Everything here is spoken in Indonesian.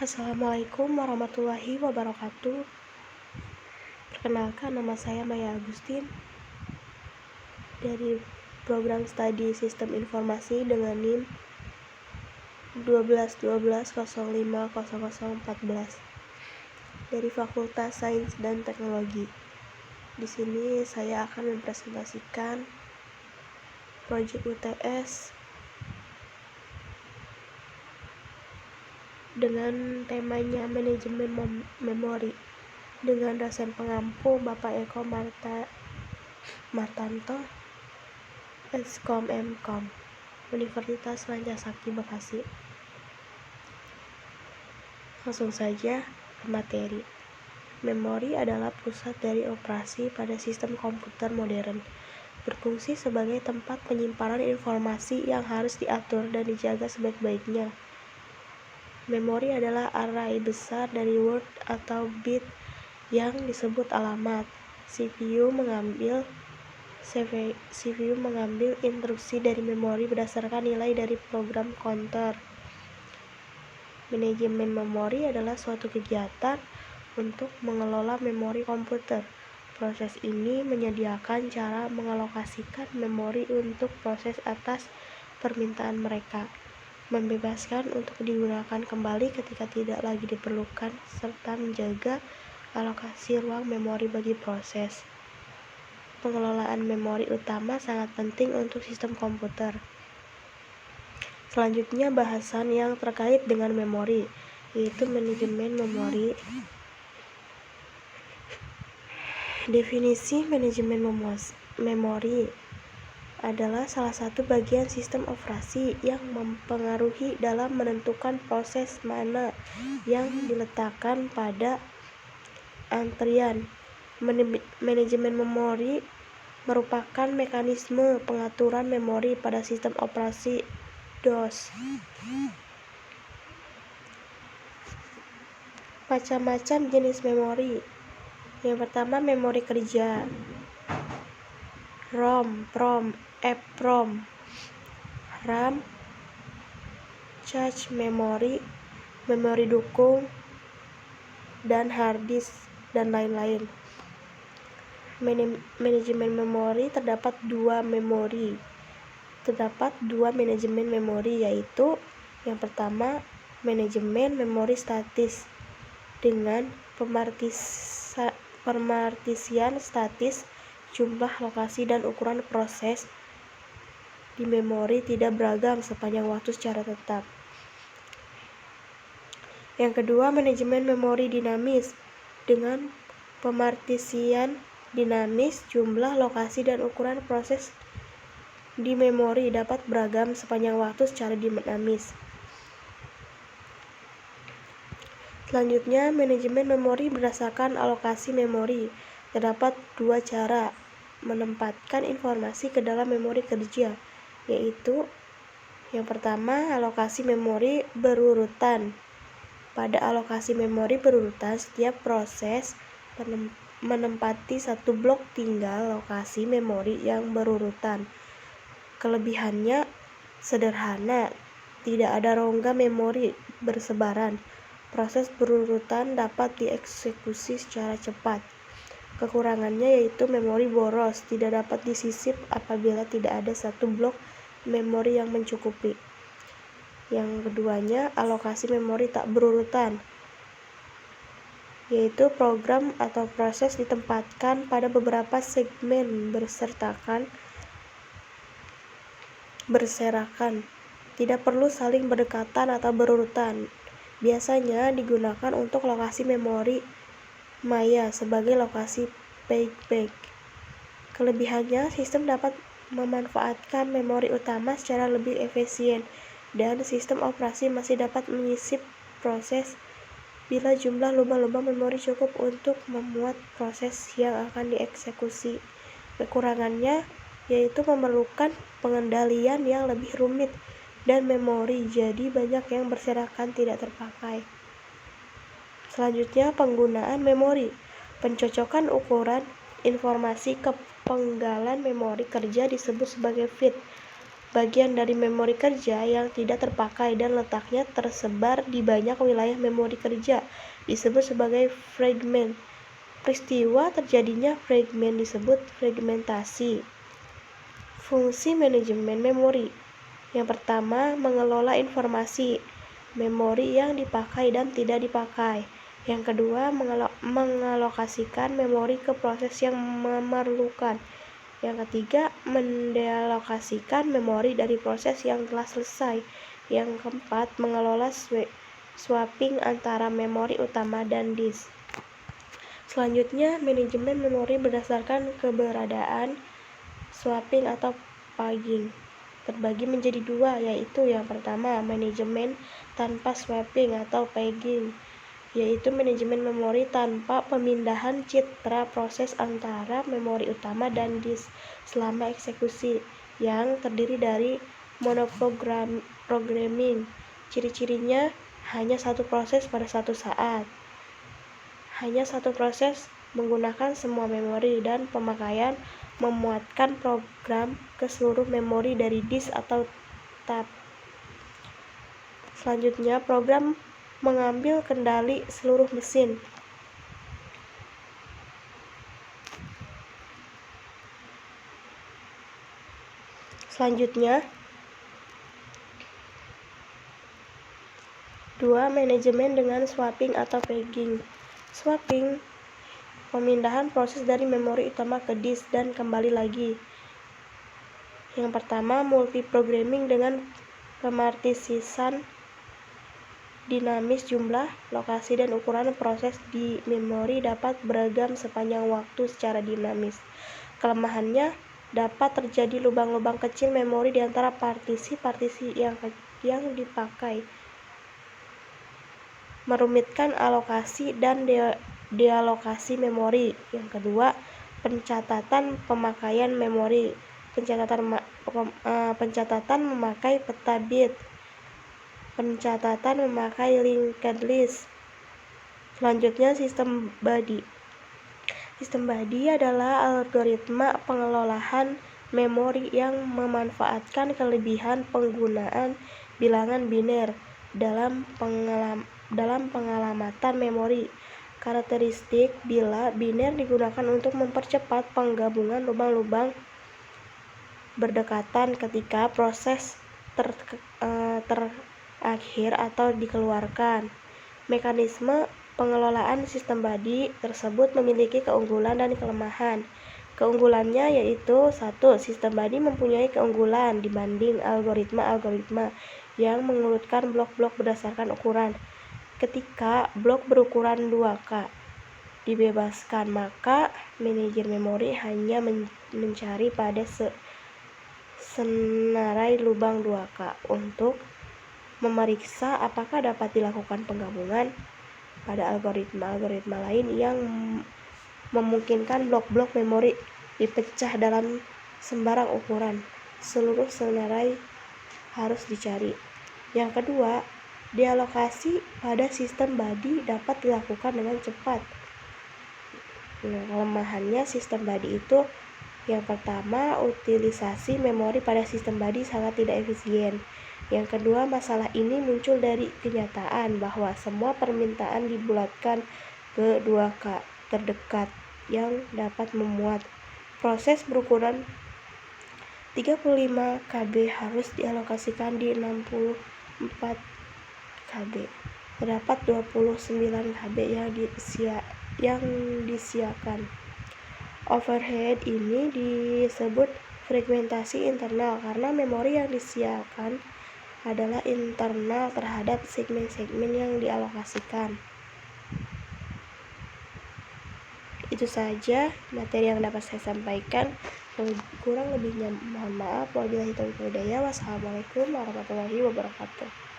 Assalamualaikum warahmatullahi wabarakatuh. Perkenalkan, nama saya Maya Agustin dari program studi Sistem Informasi dengan NIM 12120500014 dari Fakultas Sains dan Teknologi. Di sini saya akan mempresentasikan proyek UTS dengan temanya manajemen memori dengan dosen pengampu Bapak Eko Martanto, Eskom Mkom, Universitas Rancasakti Bekasi. Langsung saja ke materi. Memori adalah pusat dari operasi pada sistem komputer modern, berfungsi sebagai tempat penyimpanan informasi yang harus diatur dan dijaga sebaik-baiknya. Memori adalah array besar dari word atau bit yang disebut alamat. CPU mengambil instruksi dari memori berdasarkan nilai dari program counter. Manajemen memori adalah suatu kegiatan untuk mengelola memori komputer. Proses ini menyediakan cara mengalokasikan memori untuk proses atas permintaan mereka, membebaskan untuk digunakan kembali ketika tidak lagi diperlukan, serta menjaga alokasi ruang memori bagi proses. Pengelolaan memori utama sangat penting untuk sistem komputer. Selanjutnya, bahasan yang terkait dengan memori, yaitu manajemen memori. Definisi manajemen memori adalah salah satu bagian sistem operasi yang mempengaruhi dalam menentukan proses mana yang diletakkan pada antrian. Manajemen memori merupakan mekanisme pengaturan memori pada sistem operasi DOS. Macam-macam jenis memori. Yang pertama, memori kerja, ROM, PROM, EPROM, RAM, cache memori, memori dukung, dan hard disk, dan lain-lain. Manajemen memori terdapat dua manajemen memori, yaitu yang pertama, manajemen memori statis dengan pemartisian statis, jumlah, lokasi, dan ukuran proses di memori tidak beragam sepanjang waktu secara tetap. Yang kedua, manajemen memori dinamis dengan pemartisian dinamis, jumlah, lokasi, dan ukuran proses di memori dapat beragam sepanjang waktu secara dinamis. Selanjutnya, manajemen memori berdasarkan alokasi memori. Terdapat dua cara menempatkan informasi ke dalam memori kerja, yaitu yang pertama, alokasi memori berurutan. Pada alokasi memori berurutan, setiap proses menempati satu blok tinggal lokasi memori yang berurutan. Kelebihannya sederhana, tidak ada rongga memori bersebaran. Proses berurutan dapat dieksekusi secara cepat. Kekurangannya yaitu memori boros, tidak dapat disisip apabila tidak ada satu blok memori yang mencukupi. Yang keduanya, alokasi memori tak berurutan, yaitu program atau proses ditempatkan pada beberapa segmen berserakan, tidak perlu saling berdekatan atau berurutan. Biasanya digunakan untuk lokasi memori maya sebagai lokasi playback. Kelebihannya, sistem dapat memanfaatkan memori utama secara lebih efisien, dan sistem operasi masih dapat menyisip proses bila jumlah lumba-lumba memori cukup untuk memuat proses yang akan dieksekusi. Kekurangannya yaitu memerlukan pengendalian yang lebih rumit dan memori jadi banyak yang berserakan tidak terpakai. Selanjutnya, penggunaan memori. Pencocokan ukuran informasi ke penggalan memori kerja disebut sebagai fit. bagian dari memori kerja yang tidak terpakai dan letaknya tersebar di banyak wilayah memori kerja disebut sebagai fragment. Peristiwa terjadinya fragment disebut fragmentasi. Fungsi manajemen memori. Yang pertama, mengelola informasi memori yang dipakai dan tidak dipakai. Yang kedua, mengalokasikan memori ke proses yang memerlukan. Yang ketiga, mendealokasikan memori dari proses yang telah selesai. Yang keempat, mengelola swapping antara memori utama dan disk. Selanjutnya, manajemen memori berdasarkan keberadaan swapping atau paging terbagi menjadi dua, yaitu yang pertama, manajemen tanpa swapping atau paging, yaitu manajemen memori tanpa pemindahan citra proses antara memori utama dan disk selama eksekusi, yang terdiri dari monoprogramming. Ciri-cirinya hanya satu proses pada satu saat, hanya satu proses menggunakan semua memori, dan pemakaian memuatkan program ke seluruh memori dari disk atau tab. Selanjutnya, program mengambil kendali seluruh mesin. Selanjutnya, 2. Manajemen dengan swapping atau paging. Swapping, pemindahan proses dari memori utama ke disk dan kembali lagi. Yang pertama, multiprogramming dengan pemartisisan dinamis. Jumlah, lokasi, dan ukuran proses di memori dapat beragam sepanjang waktu secara dinamis. Kelemahannya, dapat terjadi lubang-lubang kecil memori di antara partisi-partisi yang dipakai, merumitkan alokasi dan dealokasi memori. Yang kedua, pencatatan pemakaian memori. Pencatatan memakai peta bit. Pencatatan memakai linked list. Selanjutnya, sistem body. Sistem body adalah algoritma pengelolaan memori yang memanfaatkan kelebihan penggunaan bilangan biner dalam pengalamatan memori. Karakteristik bila biner digunakan untuk mempercepat penggabungan lubang-lubang berdekatan ketika proses terakhir atau dikeluarkan. Mekanisme pengelolaan sistem body tersebut memiliki keunggulan dan kelemahan. Keunggulannya yaitu 1. Sistem body mempunyai keunggulan dibanding algoritma-algoritma yang mengurutkan blok-blok berdasarkan ukuran. Ketika blok berukuran 2K dibebaskan, maka manajer memori hanya mencari pada senarai lubang 2K untuk memeriksa apakah dapat dilakukan penggabungan pada algoritma-algoritma lain yang memungkinkan blok-blok memori dipecah dalam sembarang ukuran. Seluruh senarai harus dicari. Yang kedua, dealokasi pada sistem body dapat dilakukan dengan cepat. Kelemahannya sistem body itu, yang pertama, utilisasi memori pada sistem body sangat tidak efisien. Yang kedua, masalah ini muncul dari kenyataan bahwa semua permintaan dibulatkan ke 2K terdekat yang dapat memuat. Proses berukuran 35 KB harus dialokasikan di 64 KB. Terdapat 29 KB yang disiakan. Overhead ini disebut fragmentasi internal karena memori yang disiakan adalah internal terhadap segmen-segmen yang dialokasikan. Itu saja materi yang dapat saya sampaikan. Kurang lebihnya mohon maaf. Wabillahi taufiq wal hidayah. Wassalamualaikum warahmatullahi wabarakatuh.